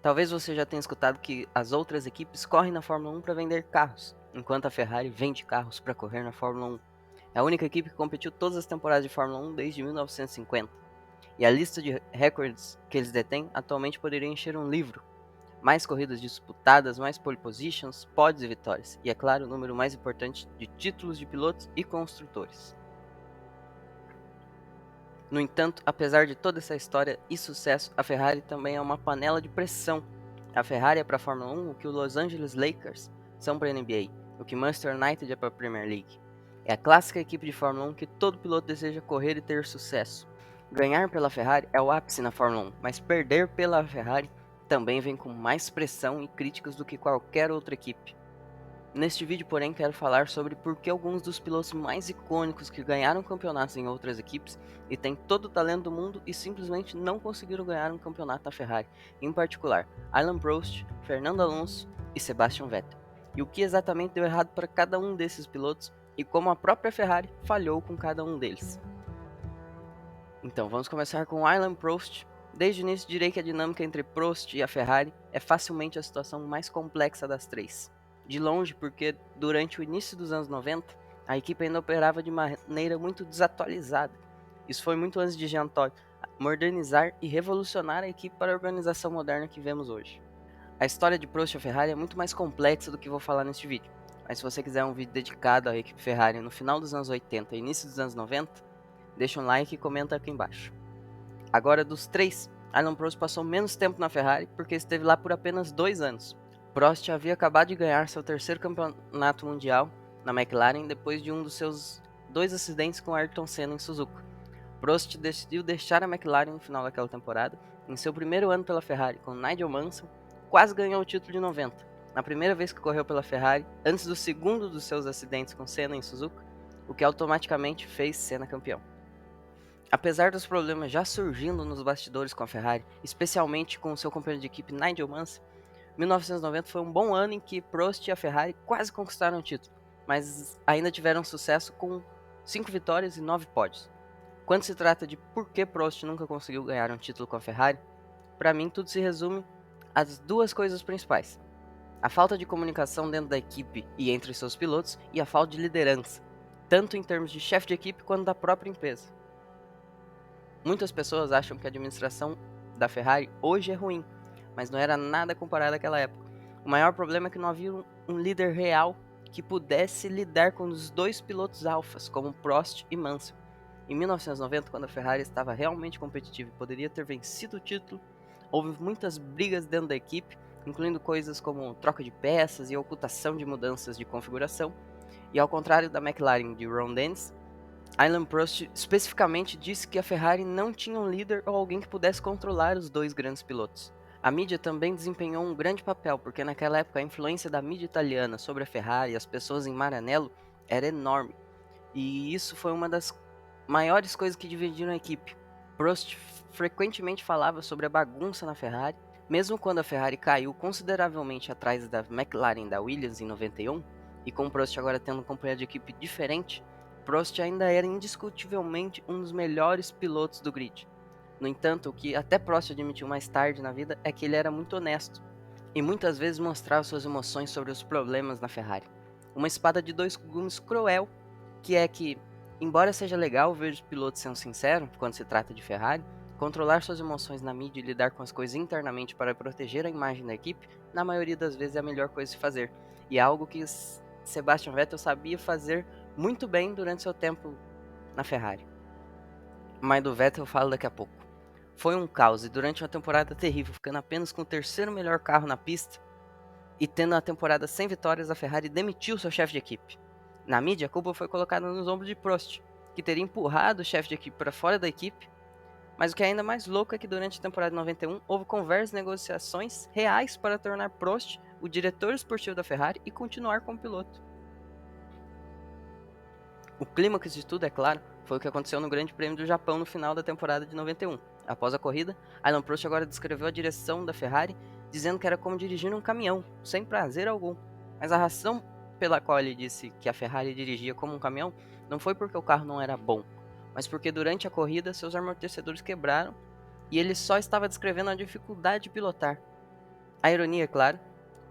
Talvez você já tenha escutado que as outras equipes correm na Fórmula 1 para vender carros, enquanto a Ferrari vende carros para correr na Fórmula 1. É a única equipe que competiu todas as temporadas de Fórmula 1 desde 1950. E a lista de recordes que eles detêm atualmente poderia encher um livro. Mais corridas disputadas, mais pole positions, pódios e vitórias. E é claro, o número mais importante de títulos de pilotos e construtores. No entanto, apesar de toda essa história e sucesso, a Ferrari também é uma panela de pressão. A Ferrari é para a Fórmula 1 o que o Los Angeles Lakers são para a NBA, o que Manchester United é para a Premier League. É a clássica equipe de Fórmula 1 que todo piloto deseja correr e ter sucesso. Ganhar pela Ferrari é o ápice na Fórmula 1, mas perder pela Ferrari também vem com mais pressão e críticas do que qualquer outra equipe. Neste vídeo, porém, quero falar sobre por que alguns dos pilotos mais icônicos que ganharam campeonatos em outras equipes e têm todo o talento do mundo e simplesmente não conseguiram ganhar um campeonato na Ferrari, em particular Alain Prost, Fernando Alonso e Sebastian Vettel. E o que exatamente deu errado para cada um desses pilotos e como a própria Ferrari falhou com cada um deles. Então, vamos começar com Alain Prost. Desde o início direi que a dinâmica entre Prost e a Ferrari é facilmente a situação mais complexa das três. De longe, porque durante o início dos anos 90, a equipe ainda operava de maneira muito desatualizada. Isso foi muito antes de Jean Todt modernizar e revolucionar a equipe para a organização moderna que vemos hoje. A história de Prost e a Ferrari é muito mais complexa do que vou falar neste vídeo, mas se você quiser um vídeo dedicado à equipe Ferrari no final dos anos 80 e início dos anos 90, deixa um like e comenta aqui embaixo. Agora, dos três, Alain Prost passou menos tempo na Ferrari porque esteve lá por apenas 2 anos. Prost havia acabado de ganhar seu terceiro campeonato mundial na McLaren depois de um dos seus 2 acidentes com Ayrton Senna em Suzuka. Prost decidiu deixar a McLaren no final daquela temporada. Em seu primeiro ano pela Ferrari com Nigel Mansell, quase ganhou o título de 90. Na primeira vez que correu pela Ferrari, antes do segundo dos seus acidentes com Senna em Suzuka, o que automaticamente fez Senna campeão. Apesar dos problemas já surgindo nos bastidores com a Ferrari, especialmente com seu companheiro de equipe Nigel Mansell, 1990 foi um bom ano em que Prost e a Ferrari quase conquistaram o título, mas ainda tiveram sucesso com 5 vitórias e 9 pódios. Quando se trata de por que Prost nunca conseguiu ganhar um título com a Ferrari, para mim tudo se resume às duas coisas principais: a falta de comunicação dentro da equipe e entre seus pilotos e a falta de liderança, tanto em termos de chefe de equipe quanto da própria empresa. Muitas pessoas acham que a administração da Ferrari hoje é ruim, mas não era nada comparado àquela época. O maior problema é que não havia um líder real que pudesse lidar com os dois pilotos alfas, como Prost e Mansell. Em 1990, quando a Ferrari estava realmente competitiva e poderia ter vencido o título, houve muitas brigas dentro da equipe, incluindo coisas como troca de peças e ocultação de mudanças de configuração. E ao contrário da McLaren de Ron Dennis, Alain Prost especificamente disse que a Ferrari não tinha um líder ou alguém que pudesse controlar os dois grandes pilotos. A mídia também desempenhou um grande papel, porque naquela época a influência da mídia italiana sobre a Ferrari e as pessoas em Maranello era enorme. E isso foi uma das maiores coisas que dividiram a equipe. Prost frequentemente falava sobre a bagunça na Ferrari, mesmo quando a Ferrari caiu consideravelmente atrás da McLaren da Williams em 91, e com Prost agora tendo um companheiro de equipe diferente, Prost ainda era indiscutivelmente um dos melhores pilotos do grid. No entanto, o que até Prost admitiu mais tarde na vida é que ele era muito honesto, e muitas vezes mostrava suas emoções sobre os problemas na Ferrari. Uma espada de dois gumes cruel, que é que, embora seja legal ver os pilotos sendo sinceros quando se trata de Ferrari, controlar suas emoções na mídia e lidar com as coisas internamente para proteger a imagem da equipe, na maioria das vezes é a melhor coisa a se fazer, e é algo que Sebastian Vettel sabia fazer muito bem durante seu tempo na Ferrari. Mas do Vettel eu falo daqui a pouco. Foi um caos e durante uma temporada terrível, ficando apenas com o terceiro melhor carro na pista e tendo uma temporada sem vitórias, a Ferrari demitiu seu chefe de equipe. Na mídia, a culpa foi colocada nos ombros de Prost, que teria empurrado o chefe de equipe para fora da equipe, mas o que é ainda mais louco é que durante a temporada de 91 houve conversas e negociações reais para tornar Prost o diretor esportivo da Ferrari e continuar como piloto. O clímax de tudo, é claro, foi o que aconteceu no Grande Prêmio do Japão no final da temporada de 91. Após a corrida, Alain Prost agora descreveu a direção da Ferrari, dizendo que era como dirigir um caminhão, sem prazer algum. Mas a razão pela qual ele disse que a Ferrari dirigia como um caminhão não foi porque o carro não era bom, mas porque durante a corrida seus amortecedores quebraram e ele só estava descrevendo a dificuldade de pilotar. A ironia, é claro,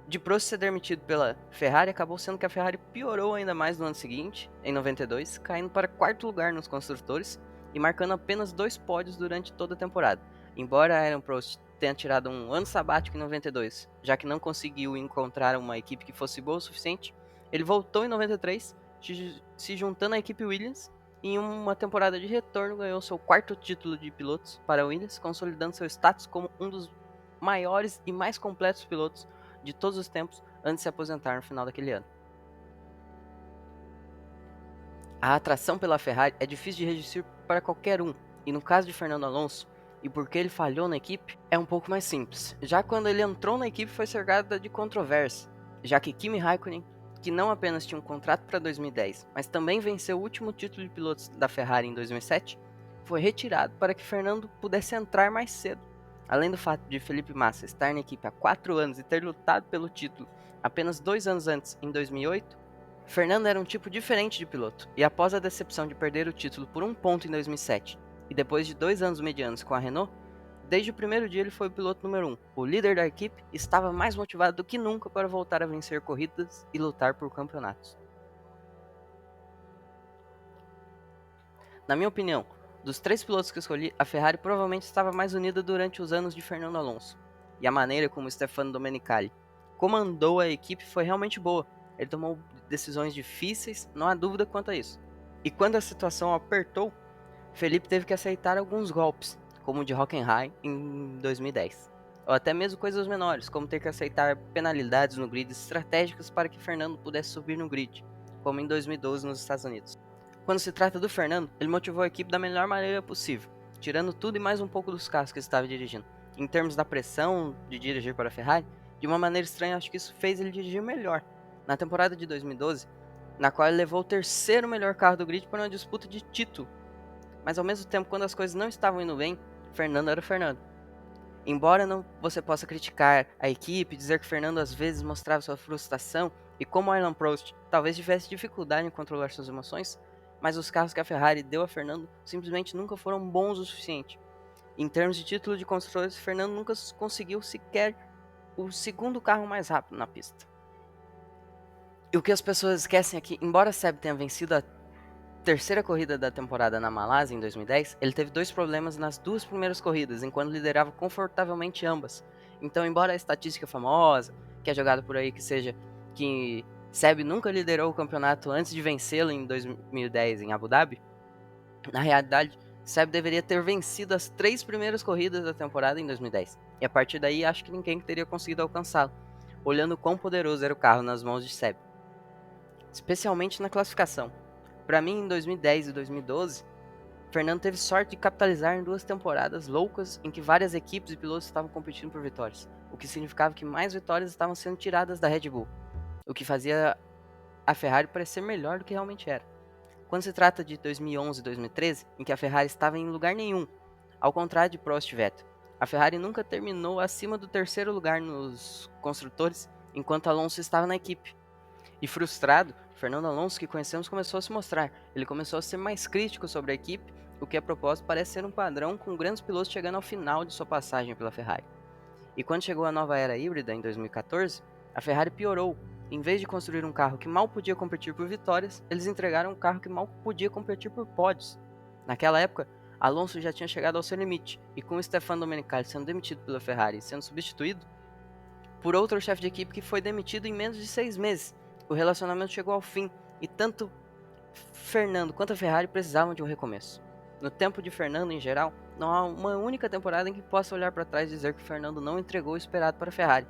de Prost ser demitido pela Ferrari acabou sendo que a Ferrari piorou ainda mais no ano seguinte, em 92, caindo para quarto lugar nos construtores e marcando apenas 2 pódios durante toda a temporada. Embora Aaron Prost tenha tirado um ano sabático em 92, já que não conseguiu encontrar uma equipe que fosse boa o suficiente, ele voltou em 93, se juntando à equipe Williams e em uma temporada de retorno ganhou seu quarto título de pilotos para a Williams, consolidando seu status como um dos maiores e mais completos pilotos de todos os tempos antes de se aposentar no final daquele ano. A atração pela Ferrari é difícil de registrar para qualquer um, e no caso de Fernando Alonso, e porque ele falhou na equipe, é um pouco mais simples. Já quando ele entrou na equipe foi cercada de controvérsia, já que Kimi Raikkonen, que não apenas tinha um contrato para 2010, mas também venceu o último título de pilotos da Ferrari em 2007, foi retirado para que Fernando pudesse entrar mais cedo. Além do fato de Felipe Massa estar na equipe há 4 anos e ter lutado pelo título apenas 2 anos antes, em 2008, Fernando era um tipo diferente de piloto, e após a decepção de perder o título por um ponto em 2007, e depois de 2 anos medianos com a Renault, desde o primeiro dia ele foi o piloto número 1. O líder da equipe estava mais motivado do que nunca para voltar a vencer corridas e lutar por campeonatos. Na minha opinião, dos 3 pilotos que escolhi, a Ferrari provavelmente estava mais unida durante os anos de Fernando Alonso, e a maneira como Stefano Domenicali comandou a equipe foi realmente boa. Ele tomou decisões difíceis, não há dúvida quanto a isso. E quando a situação apertou, Felipe teve que aceitar alguns golpes, como o de Hockenheim em 2010. Ou até mesmo coisas menores, como ter que aceitar penalidades no grid estratégicas para que Fernando pudesse subir no grid, como em 2012 nos Estados Unidos. Quando se trata do Fernando, ele motivou a equipe da melhor maneira possível, tirando tudo e mais um pouco dos carros que ele estava dirigindo. Em termos da pressão de dirigir para a Ferrari, de uma maneira estranha, acho que isso fez ele dirigir melhor. Na temporada de 2012, na qual ele levou o terceiro melhor carro do grid para uma disputa de título. Mas ao mesmo tempo, quando as coisas não estavam indo bem, Fernando era o Fernando. Embora não você possa criticar a equipe, dizer que Fernando às vezes mostrava sua frustração e como Alain Prost talvez tivesse dificuldade em controlar suas emoções, mas os carros que a Ferrari deu a Fernando simplesmente nunca foram bons o suficiente. Em termos de título de construtores, Fernando nunca conseguiu sequer o segundo carro mais rápido na pista. E o que as pessoas esquecem é que, embora Seb tenha vencido a terceira corrida da temporada na Malásia em 2010, ele teve 2 problemas nas 2 primeiras corridas, enquanto liderava confortavelmente ambas. Então, embora a estatística famosa, que é jogada por aí, que seja que Seb nunca liderou o campeonato antes de vencê-lo em 2010 em Abu Dhabi, na realidade, Seb deveria ter vencido as 3 primeiras corridas da temporada em 2010. E a partir daí, acho que ninguém teria conseguido alcançá-lo, olhando quão poderoso era o carro nas mãos de Seb, especialmente na classificação. Para mim, em 2010 e 2012, Fernando teve sorte de capitalizar em 2 temporadas loucas em que várias equipes e pilotos estavam competindo por vitórias, o que significava que mais vitórias estavam sendo tiradas da Red Bull, o que fazia a Ferrari parecer melhor do que realmente era. Quando se trata de 2011 e 2013, em que a Ferrari estava em lugar nenhum, ao contrário de Prost e Vettel, a Ferrari nunca terminou acima do terceiro lugar nos construtores, enquanto Alonso estava na equipe. E frustrado, Fernando Alonso, que conhecemos, começou a se mostrar. Ele começou a ser mais crítico sobre a equipe, o que a propósito parece ser um padrão com grandes pilotos chegando ao final de sua passagem pela Ferrari. E quando chegou a nova era híbrida em 2014, a Ferrari piorou. Em vez de construir um carro que mal podia competir por vitórias, eles entregaram um carro que mal podia competir por pódios. Naquela época, Alonso já tinha chegado ao seu limite, e com Stefano Domenicali sendo demitido pela Ferrari e sendo substituído por outro chefe de equipe que foi demitido em menos de 6 meses, o relacionamento chegou ao fim, e tanto Fernando quanto a Ferrari precisavam de um recomeço. No tempo de Fernando em geral, não há uma única temporada em que possa olhar para trás e dizer que Fernando não entregou o esperado para a Ferrari.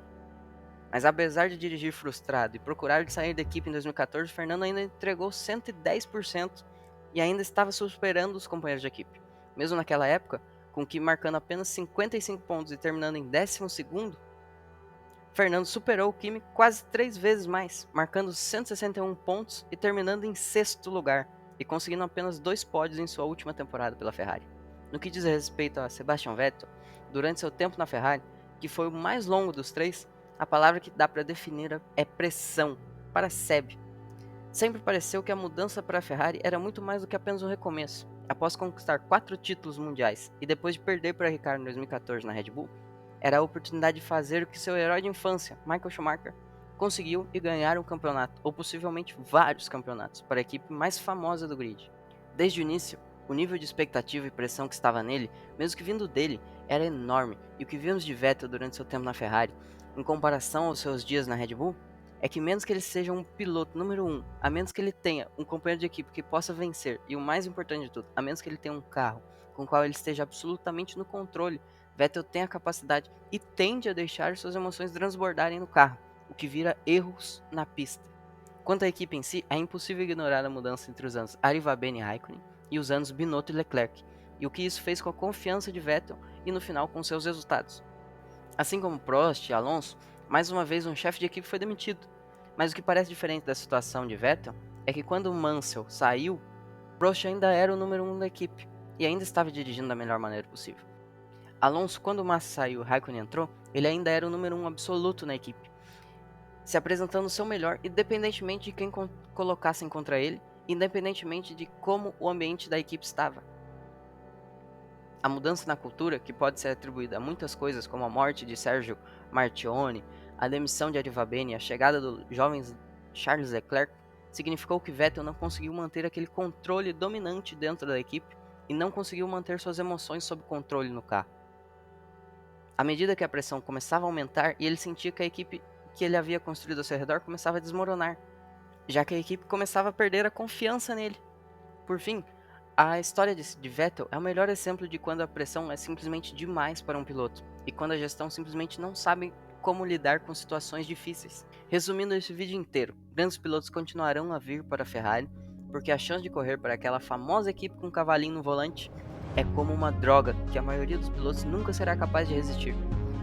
Mas apesar de dirigir frustrado e procurar sair da equipe em 2014, Fernando ainda entregou 110% e ainda estava superando os companheiros de equipe. Mesmo naquela época, com Kimi marcando apenas 55 pontos e terminando em 12º, Fernando superou o Kimi quase 3 vezes mais, marcando 161 pontos e terminando em 6º lugar, e conseguindo apenas 2 pódios em sua última temporada pela Ferrari. No que diz respeito a Sebastian Vettel, durante seu tempo na Ferrari, que foi o mais longo dos 3, a palavra que dá para definir é pressão, para Seb. Sempre pareceu que a mudança para a Ferrari era muito mais do que apenas um recomeço. Após conquistar 4 títulos mundiais e depois de perder para Ricardo em 2014 na Red Bull, Era a oportunidade de fazer o que seu herói de infância, Michael Schumacher, conseguiu e ganhar um campeonato, ou possivelmente vários campeonatos, para a equipe mais famosa do grid. Desde o início, o nível de expectativa e pressão que estava nele, mesmo que vindo dele, era enorme, e o que vimos de Vettel durante seu tempo na Ferrari, em comparação aos seus dias na Red Bull, é que menos que ele seja um piloto número 1, a menos que ele tenha um companheiro de equipe que possa vencer, e o mais importante de tudo, a menos que ele tenha um carro com o qual ele esteja absolutamente no controle, Vettel tem a capacidade e tende a deixar suas emoções transbordarem no carro, o que vira erros na pista. Quanto à equipe em si, é impossível ignorar a mudança entre os anos Arrivabene e Raikkonen e os anos Binotto e Leclerc, e o que isso fez com a confiança de Vettel e no final com seus resultados. Assim como Prost e Alonso, mais uma vez um chefe de equipe foi demitido, mas o que parece diferente da situação de Vettel é que quando Mansell saiu, Prost ainda era o número 1 da equipe e ainda estava dirigindo da melhor maneira possível. Alonso, quando Massa saiu e Raikkonen entrou, ele ainda era o número 1 absoluto na equipe, se apresentando o seu melhor, independentemente de quem colocassem contra ele, independentemente de como o ambiente da equipe estava. A mudança na cultura, que pode ser atribuída a muitas coisas, como a morte de Sergio Marchionne, a demissão de Arrivabene e a chegada do jovem Charles Leclerc, significou que Vettel não conseguiu manter aquele controle dominante dentro da equipe e não conseguiu manter suas emoções sob controle no carro. À medida que a pressão começava a aumentar e ele sentia que a equipe que ele havia construído ao seu redor começava a desmoronar, já que a equipe começava a perder a confiança nele. Por fim, a história de Vettel é o melhor exemplo de quando a pressão é simplesmente demais para um piloto, e quando a gestão simplesmente não sabe como lidar com situações difíceis. Resumindo esse vídeo inteiro, grandes pilotos continuarão a vir para a Ferrari, porque a chance de correr para aquela famosa equipe com um cavalinho no volante é como uma droga que a maioria dos pilotos nunca será capaz de resistir.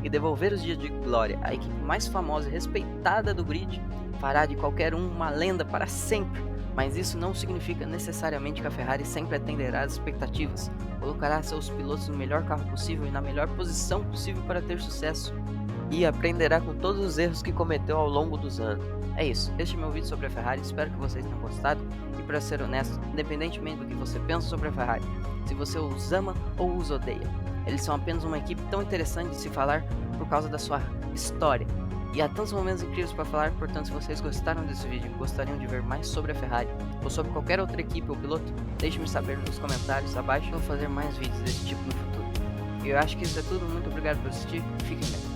E devolver os dias de glória à equipe mais famosa e respeitada do grid fará de qualquer um uma lenda para sempre. Mas isso não significa necessariamente que a Ferrari sempre atenderá às expectativas, colocará seus pilotos no melhor carro possível e na melhor posição possível para ter sucesso, e aprenderá com todos os erros que cometeu ao longo dos anos. É isso, este é meu vídeo sobre a Ferrari, espero que vocês tenham gostado, e para ser honesto, independentemente do que você pensa sobre a Ferrari, se você os ama ou os odeia, eles são apenas uma equipe tão interessante de se falar por causa da sua história. E há tantos momentos incríveis para falar, portanto, se vocês gostaram desse vídeo e gostariam de ver mais sobre a Ferrari ou sobre qualquer outra equipe ou piloto, deixe-me saber nos comentários abaixo. Eu vou fazer mais vídeos desse tipo no futuro. E eu acho que isso é tudo, muito obrigado por assistir, fiquem bem.